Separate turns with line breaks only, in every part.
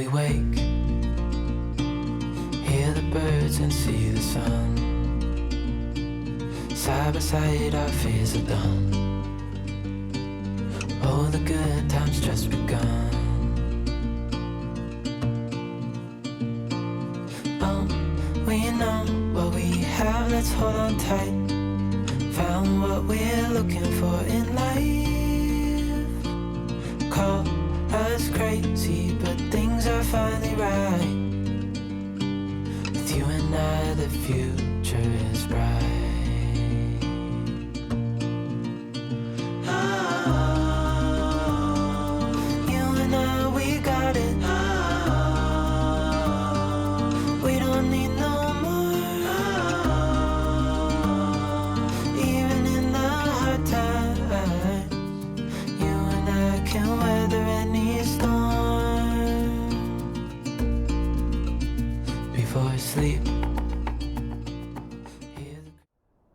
we wake, hear the birds and see the sun. Side by side our fears are done. Oh, the good times just begun. Oh, we know what we have, let's hold on tight. Found what we're looking for in life. Call us crazy, but things are finally right. With you and I, the future is bright.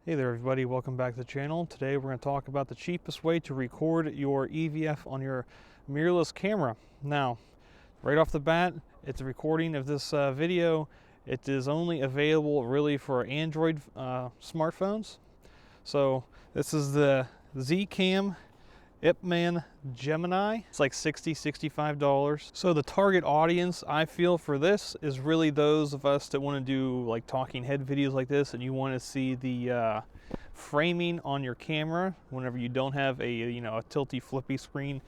Hey there everybody, welcome back to the channel. Today we're going to talk about the cheapest way to record your EVF on your mirrorless camera. Now, right off the bat, it's a recording of this video. It is only available really for Android smartphones. So this is the ZCam IPMAN Gemini. It's like $65. So the target audience I feel for this is really those of us that want to do like talking head videos like this, and you want to see the framing on your camera whenever you don't have a a tilty flippy screen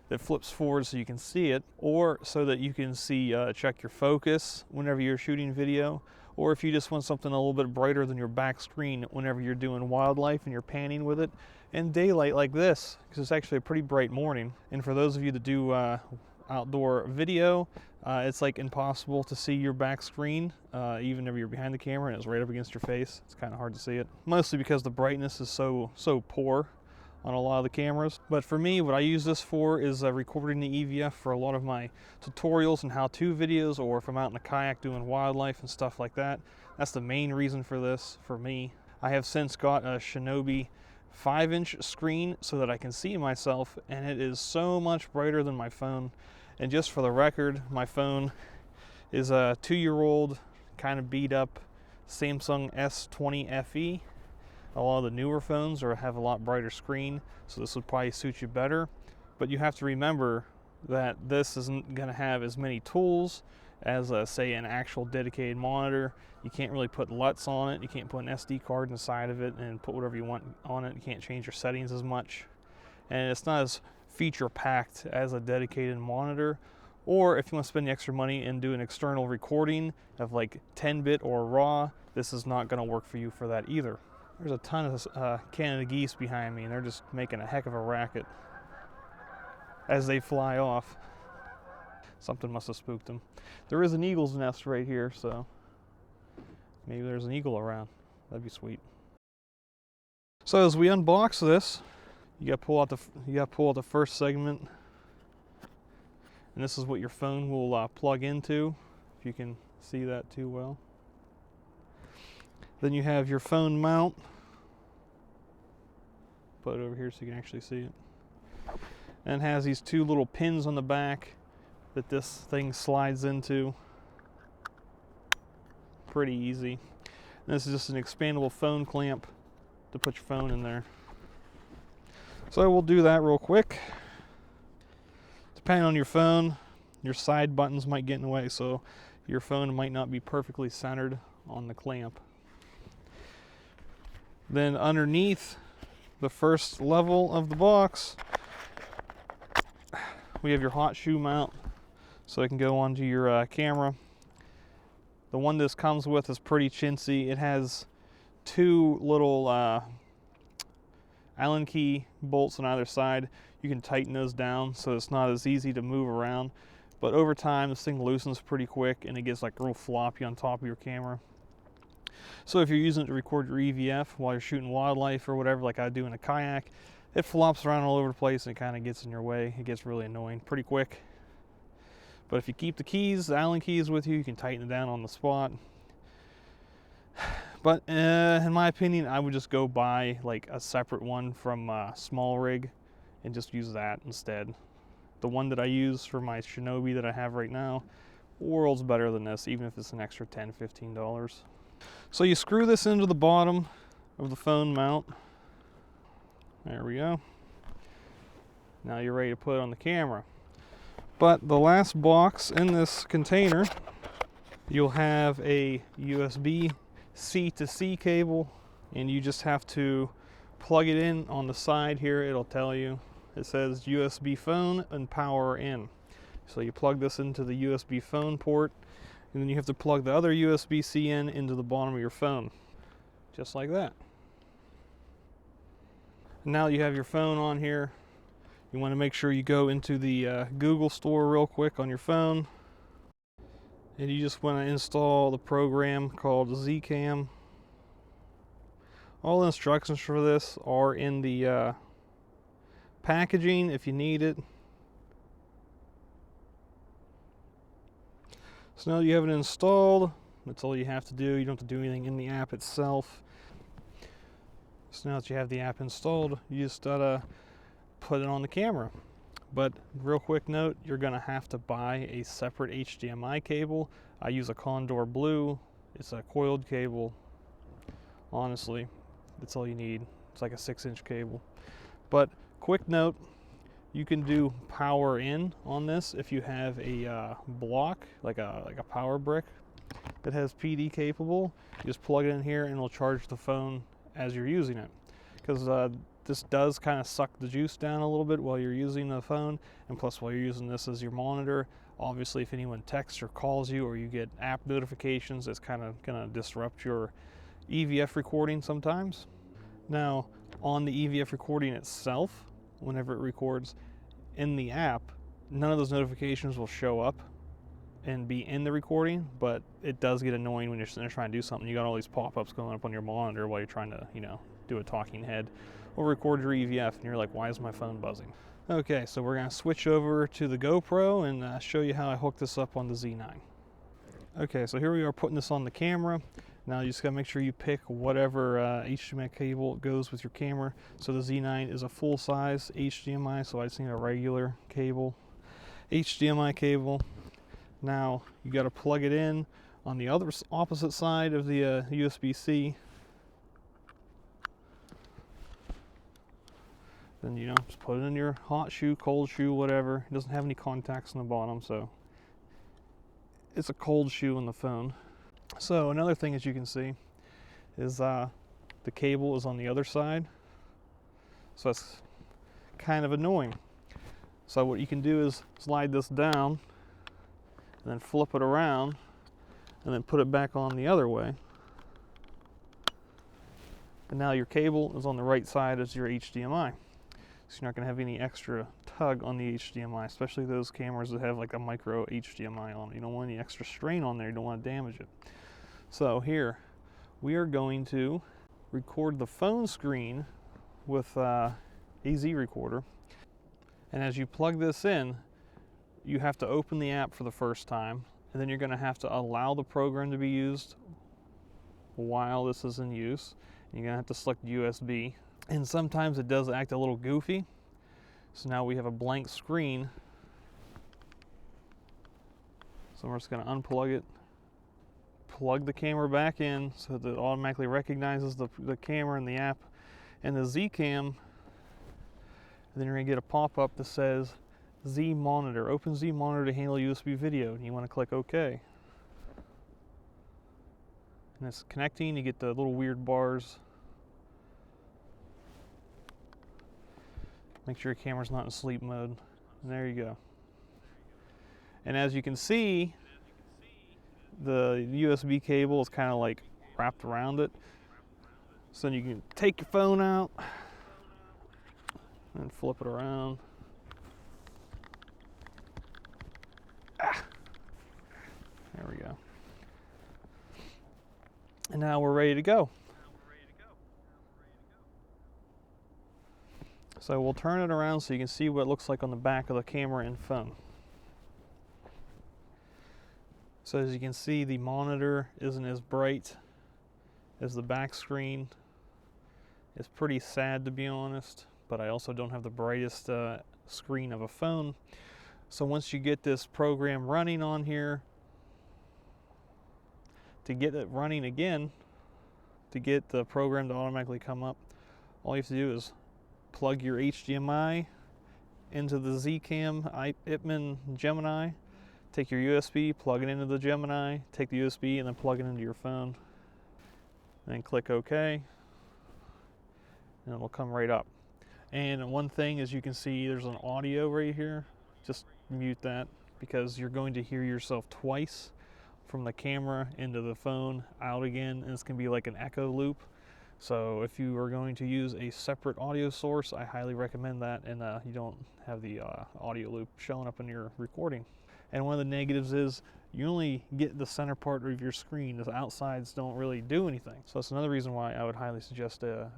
that flips forward so you can see it, or so that you can see check your focus whenever you're shooting video, or if you just want something a little bit brighter than your back screen whenever you're doing wildlife and you're panning with it in daylight like this, because it's actually a pretty bright morning. And for those of you that do outdoor video, it's like impossible to see your back screen even if you're behind the camera and it's right up against your face. It's kind of hard to see it, mostly because the brightness is so poor on a lot of the cameras. But for me, what I use this for is recording the EVF for a lot of my tutorials and how-to videos, or if I'm out in a kayak doing wildlife and stuff like that. That's the main reason for this for me. I have since got a Shinobi 5-inch screen so that I can see myself, and it is so much brighter than my phone. And just for the record, my phone is a 2-year-old kind of beat up Samsung S20 FE. A lot of the newer phones have a lot brighter screen, so this would probably suit you better. But you have to remember that this isn't going to have as many tools as say an actual dedicated monitor. You can't really put LUTs on it. You can't put an SD card inside of it and put whatever you want on it. You can't change your settings as much, and it's not as feature packed as a dedicated monitor. Or if you want to spend the extra money and do an external recording of like 10-bit or RAW, this is not going to work for you for that either. There's a ton of Canada geese behind me, and they're just making a heck of a racket as they fly off. Something must have spooked them. There is an eagle's nest right here, so maybe there's an eagle around. That'd be sweet. So as we unbox this, you gotta pull out the first segment, and this is what your phone will plug into, if you can see that too well. Then you have your phone mount. Put it over here so you can actually see it. And it has these two little pins on the back that this thing slides into. Pretty easy. And this is just an expandable phone clamp to put your phone in there. So we'll do that real quick. Depending on your phone, your side buttons might get in the way, so your phone might not be perfectly centered on the clamp. Then underneath the first level of the box, we have your hot shoe mount, so it can go onto your camera. The one this comes with is pretty chintzy. It has two little Allen key bolts on either side. You can tighten those down so it's not as easy to move around. But over time, this thing loosens pretty quick, and it gets like real floppy on top of your camera. So if you're using it to record your EVF while you're shooting wildlife or whatever, like I do in a kayak, it flops around all over the place and it kind of gets in your way. It gets really annoying pretty quick. But if you keep the keys, the Allen keys with you, you can tighten it down on the spot. But in my opinion, I would just go buy like a separate one from Small Rig and just use that instead. The one that I use for my Shinobi that I have right now worlds better than this, even if it's an extra $10, $15. So you screw this into the bottom of the phone mount. There we go. Now you're ready to put it on the camera. But the last box in this container, you'll have a USB C to C cable, and you just have to plug it in on the side here. It'll tell you, it says USB phone and power in. So you plug this into the USB phone port, and then you have to plug the other USB-C in into the bottom of your phone, just like that. Now you have your phone on here. You want to make sure you go into the Google store real quick on your phone, and you just want to install the program called ZCam. All the instructions for this are in the packaging if you need it. So now you have it installed. That's all you have to do. You don't have to do anything in the app itself. So now that you have the app installed, you just gotta put it on the camera. But real quick note, you're gonna have to buy a separate HDMI cable. I use a Condor Blue. It's a coiled cable. Honestly, that's all you need. It's like a 6-inch cable. But quick note, you can do power in on this if you have a block, like a power brick that has PD capable. You just plug it in here and it'll charge the phone as you're using it. Because this does kind of suck the juice down a little bit while you're using the phone, and plus while you're using this as your monitor, obviously if anyone texts or calls you or you get app notifications, it's kind of going to disrupt your EVF recording sometimes. Now, on the EVF recording itself, whenever it records in the app, none of those notifications will show up and be in the recording, but it does get annoying when you're sitting there trying to do something. You got all these pop-ups going up on your monitor while you're trying to, do a talking head or record your EVF, and you're like, why is my phone buzzing? Okay, so we're going to switch over to the GoPro and show you how I hook this up on the Z9. Okay, so here we are putting this on the camera. Now you just gotta make sure you pick whatever HDMI cable goes with your camera. So the Z9 is a full-size HDMI, so I just need a regular cable, HDMI cable. Now you gotta plug it in on the opposite side of the USB-C. Then just put it in your hot shoe, cold shoe, whatever. It doesn't have any contacts on the bottom, so it's a cold shoe on the phone. So another thing, as you can see, is the cable is on the other side. So that's kind of annoying. So what you can do is slide this down and then flip it around and then put it back on the other way. And now your cable is on the right side as your HDMI. So you're not going to have any extra tug on the HDMI, especially those cameras that have like a micro HDMI on it. You don't want any extra strain on there. You don't want to damage it. So here, we are going to record the phone screen with a Z recorder. And as you plug this in, you have to open the app for the first time, and then you're going to have to allow the program to be used while this is in use. You're going to have to select USB. And sometimes it does act a little goofy. So now we have a blank screen. So we're just going to unplug it, plug the camera back in so that it automatically recognizes the camera and the app and the ZCam. And then you're going to get a pop-up that says Z monitor, open Z monitor to handle USB video. And you want to click OK. And it's connecting. You get the little weird bars. Make sure your camera's not in sleep mode. And there you go. And as you can see, the USB cable is kind of like wrapped around it. So then you can take your phone out and flip it around. There we go. And now we're ready to go. So we'll turn it around so you can see what it looks like on the back of the camera and phone. So as you can see, the monitor isn't as bright as the back screen. It's pretty sad, to be honest, but I also don't have the brightest screen of a phone. So once you get this program running on here, to get it running again, to get the program to automatically come up, all you have to do is plug your HDMI into the ZCam IPMAN Gemini, take your USB, plug it into the Gemini, take the USB and then plug it into your phone, and then click OK, and it'll come right up. And one thing is, you can see there's an audio right here. Just mute that, because you're going to hear yourself twice from the camera into the phone, out again, and it's going to be like an echo loop. So if you are going to use a separate audio source, I highly recommend that, and you don't have the audio loop showing up in your recording. And one of the negatives is you only get the center part of your screen. The outsides don't really do anything. So that's another reason why I would highly suggest an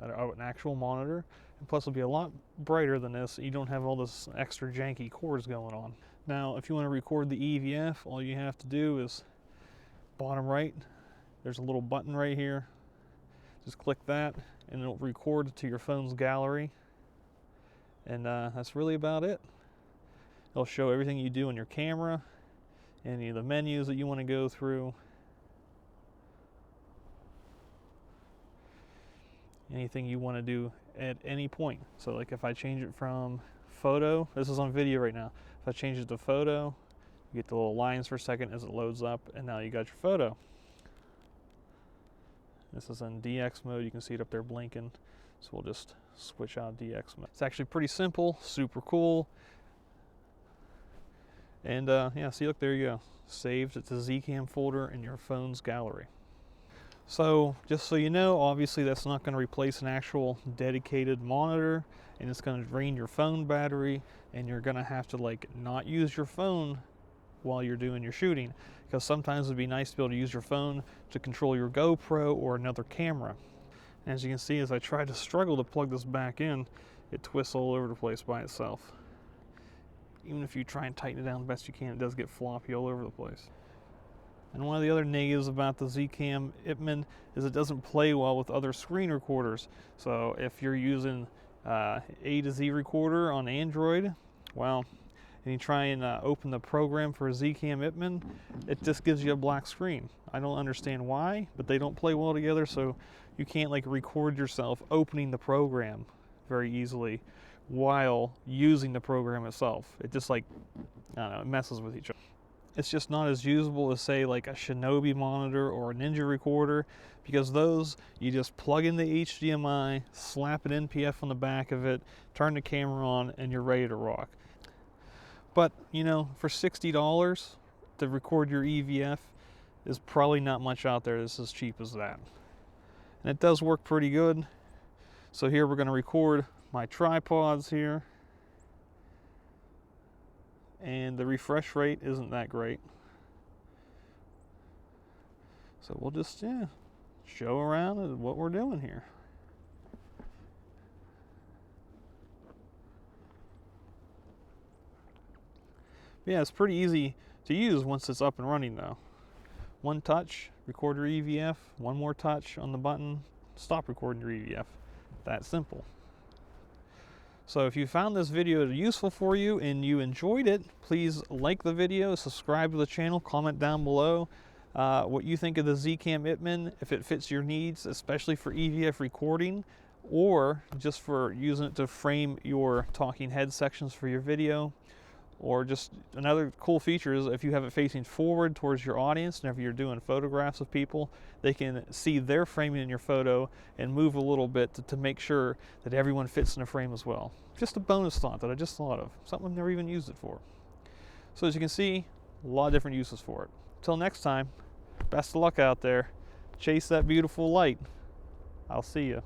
actual monitor. And plus it'll be a lot brighter than this. You don't have all this extra janky cords going on. Now, if you want to record the EVF, all you have to do is bottom right, there's a little button right here. Just click that and it'll record to your phone's gallery. And that's really about it. It'll show everything you do on your camera, any of the menus that you want to go through, anything you want to do at any point. So like if I change it from photo, this is on video right now. If I change it to photo, you get the little lines for a second as it loads up, and now you got your photo. This is in DX mode. You can see it up there blinking. So we'll just switch out DX mode. It's actually pretty simple, super cool. And yeah, see, look, there you go. Saved to the ZCam folder in your phone's gallery. So just so you know, obviously that's not going to replace an actual dedicated monitor, and it's going to drain your phone battery, and you're going to have to like not use your phone while you're doing your shooting, because sometimes it'd be nice to be able to use your phone to control your GoPro or another camera. And as you can see, as I try to struggle to plug this back in, it twists all over the place by itself. Even if you try and tighten it down the best you can, it does get floppy all over the place. And one of the other negatives about the ZCam IPMAN is it doesn't play well with other screen recorders. So if you're using A to Z recorder on Android, well, and you try and open the program for a ZCam IPMAN, it just gives you a black screen. I don't understand why, but they don't play well together, so you can't like record yourself opening the program very easily while using the program itself. It just like, I don't know, it messes with each other. It's just not as usable as say like a Shinobi monitor or a Ninja recorder, because those, you just plug in the HDMI, slap an NPF on the back of it, turn the camera on, and you're ready to rock. But, you know, for $60 to record your EVF is probably not much out there that's as cheap as that. And it does work pretty good. So here we're going to record my tripods here. And the refresh rate isn't that great. So we'll just, yeah, show around what we're doing here. Yeah, it's pretty easy to use once it's up and running though. One touch, record your EVF, one more touch on the button, stop recording your EVF. That simple. So if you found this video useful for you and you enjoyed it, please like the video, subscribe to the channel, comment down below what you think of the ZCam IPMAN, if it fits your needs, especially for EVF recording, or just for using it to frame your talking head sections for your video. Or just another cool feature is if you have it facing forward towards your audience, and if you're doing photographs of people, they can see their framing in your photo and move a little bit to make sure that everyone fits in the frame as well. Just a bonus thought that I just thought of, something I've never even used it for. So as you can see, a lot of different uses for it. Till next time, best of luck out there. Chase that beautiful light. I'll see you.